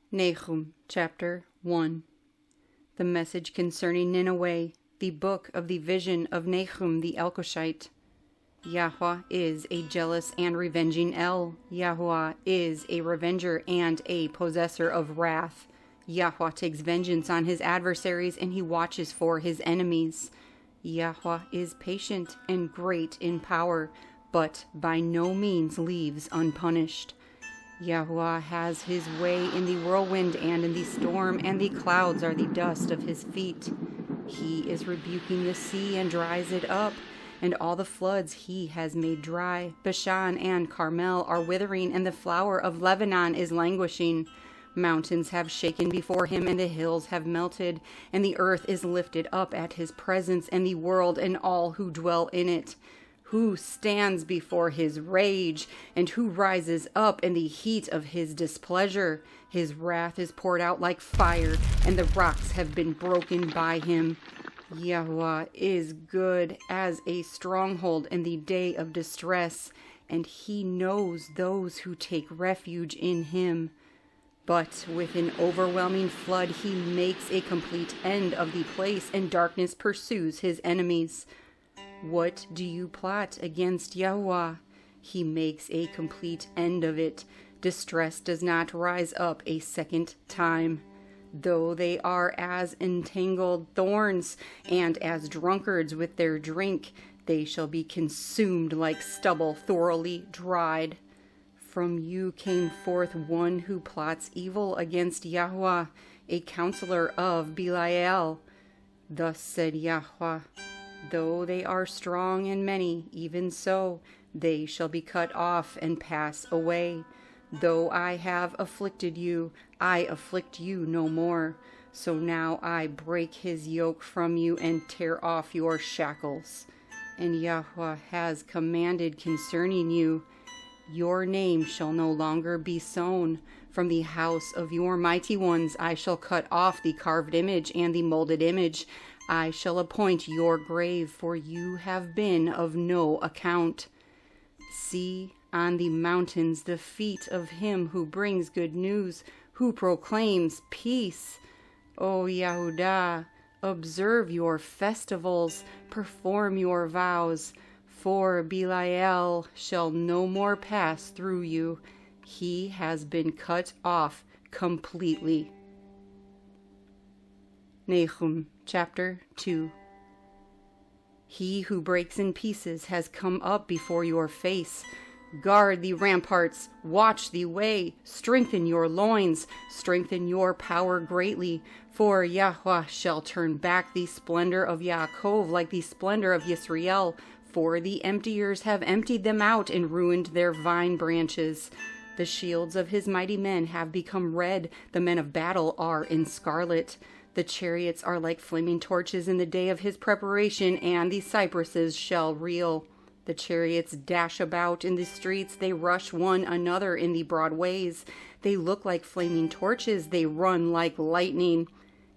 Nahum chapter 1. The message concerning Nineveh, the book of the vision of Nahum the Elkoshite. Yahuah is a jealous and revenging El. Yahuah is a revenger and a possessor of wrath. Yahuah takes vengeance on his adversaries and he watches for his enemies. Yahuah is patient and great in power, but by no means leaves unpunished. Yahuah has his way in the whirlwind and in the storm, and the clouds are the dust of his feet. He is rebuking the sea and dries it up, and all the floods he has made dry. Bashan and Carmel are withering, and the flower of Lebanon is languishing. Mountains have shaken before him, and the hills have melted, and the earth is lifted up at his presence, and the world and all who dwell in it. Who stands before his rage, and who rises up in the heat of his displeasure? His wrath is poured out like fire, and the rocks have been broken by him. Yahuah is good as a stronghold in the day of distress, and he knows those who take refuge in him. But with an overwhelming flood he makes a complete end of the place, and darkness pursues his enemies. What do you plot against Yahuah? He makes a complete end of it. Distress does not rise up a second time. Though they are as entangled thorns, and as drunkards with their drink, they shall be consumed like stubble thoroughly dried. From you came forth one who plots evil against Yahuah, a counselor of Belial. Thus said Yahuah, though they are strong and many, even so they shall be cut off and pass away. Though I have afflicted you, I afflict you no more. So now I break his yoke from you and tear off your shackles. And Yahuah has commanded concerning you, your name shall no longer be sown. From the house of your mighty ones I shall cut off the carved image and the molded image. I shall appoint your grave, for you have been of no account. See on the mountains the feet of him who brings good news, who proclaims peace. O Yehudah, observe your festivals, perform your vows, for Belial shall no more pass through you. He has been cut off completely. Nahum chapter 2. He who breaks in pieces has come up before your face. Guard the ramparts, watch the way, strengthen your loins, strengthen your power greatly, for Yahuah shall turn back the splendor of Yaakov like the splendor of Yisrael, for the emptiers have emptied them out and ruined their vine branches. The shields of his mighty men have become red, the men of battle are in scarlet. The chariots are like flaming torches in the day of his preparation, and the cypresses shall reel. The chariots dash about in the streets, they rush one another in the broad ways. They look like flaming torches, they run like lightning.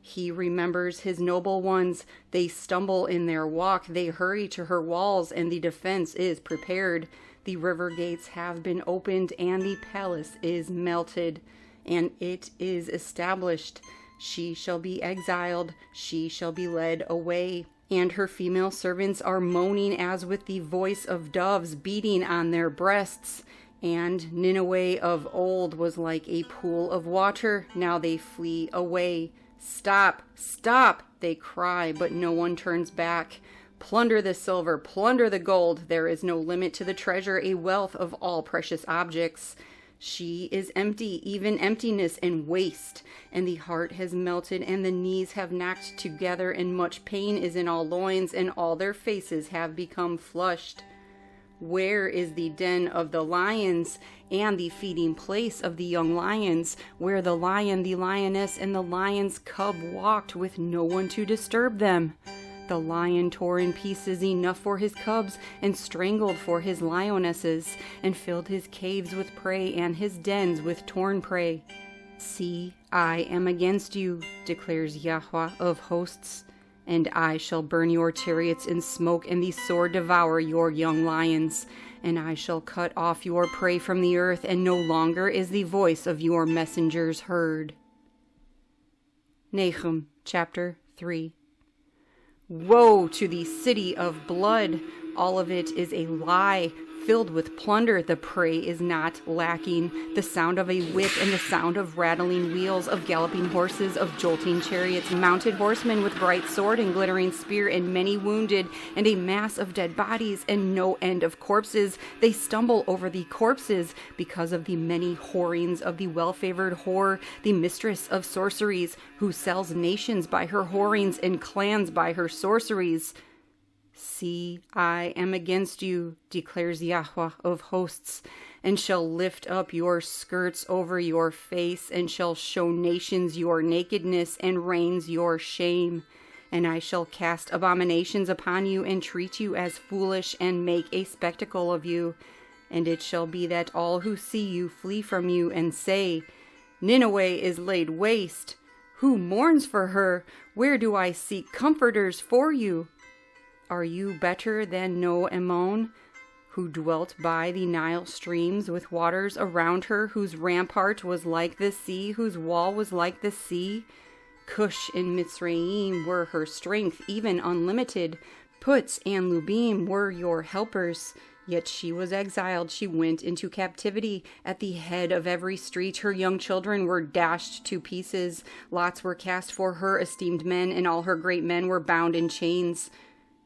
He remembers his noble ones, they stumble in their walk, they hurry to her walls, and the defense is prepared. The river gates have been opened, and the palace is melted, and it is established. She shall be exiled, she shall be led away, and her female servants are moaning as with the voice of doves beating on their breasts. And Nineveh of old was like a pool of water, now they flee away. Stop, stop, they cry, but no one turns back. Plunder the silver, plunder the gold, there is no limit to the treasure, a wealth of all precious objects. She is empty, even emptiness and waste, and the heart has melted, and the knees have knocked together, and much pain is in all loins, and all their faces have become flushed. Where is the den of the lions, and the feeding place of the young lions, where the lion, the lioness, and the lion's cub walked with no one to disturb them? The lion tore in pieces enough for his cubs, and strangled for his lionesses, and filled his caves with prey, and his dens with torn prey. See, I am against you, declares Yahuah of hosts, and I shall burn your chariots in smoke, and the sword devour your young lions. And I shall cut off your prey from the earth, and no longer is the voice of your messengers heard. Nahum chapter 3. Woe to the city of blood! All of it is a lie, filled with plunder. The prey is not lacking. The sound of a whip and the sound of rattling wheels, of galloping horses, of jolting chariots, mounted horsemen with bright sword and glittering spear, and many wounded, and a mass of dead bodies, and no end of corpses. They stumble over the corpses because of the many whorings of the well-favored whore, the mistress of sorceries, who sells nations by her whorings and clans by her sorceries. See, I am against you, declares Yahuah of hosts, and shall lift up your skirts over your face, and shall show nations your nakedness, and reigns your shame. And I shall cast abominations upon you, and treat you as foolish, and make a spectacle of you. And it shall be that all who see you flee from you, and say, Nineveh is laid waste. Who mourns for her? Where do I seek comforters for you? Are you better than No Ammon, who dwelt by the Nile streams, with waters around her, whose rampart was like the sea, whose wall was like the sea? Cush and Mitzrayim were her strength, even unlimited. Put and Lubim were your helpers. Yet she was exiled, she went into captivity. At the head of every street her young children were dashed to pieces. Lots were cast for her esteemed men, and all her great men were bound in chains.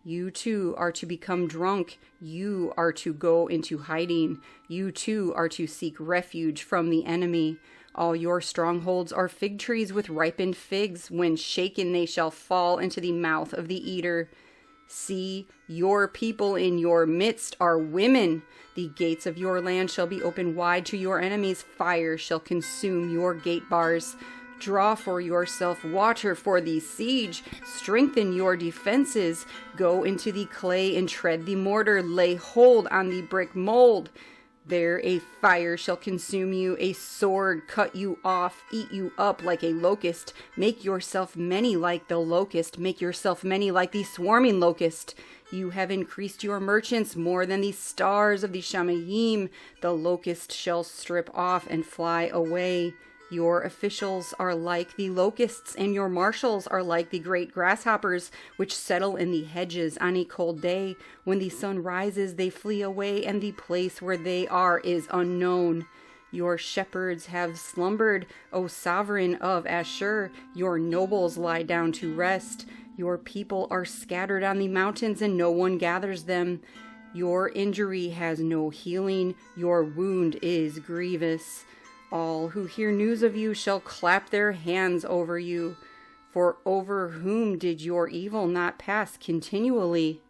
You too are to become drunk. You are to go into hiding. You too are to seek refuge from the enemy. All your strongholds are fig trees with ripened figs. When shaken, they shall fall into the mouth of the eater. See, your people in your midst are women. The gates of your land shall be opened wide to your enemies. Fire shall consume your gate bars. Draw for yourself water for the siege. Strengthen your defenses. Go into the clay and tread the mortar. Lay hold on the brick mold. There a fire shall consume you, a sword cut you off, eat you up like a locust. Make yourself many like the locust. Make yourself many like the swarming locust. You have increased your merchants more than the stars of the Shamayim. The locust shall strip off and fly away. Your officials are like the locusts, and your marshals are like the great grasshoppers, which settle in the hedges on a cold day. When the sun rises, they flee away, and the place where they are is unknown. Your shepherds have slumbered, O sovereign of Ashur. Your nobles lie down to rest. Your people are scattered on the mountains, and no one gathers them. Your injury has no healing. Your wound is grievous. All who hear news of you shall clap their hands over you. For over whom did your evil not pass continually?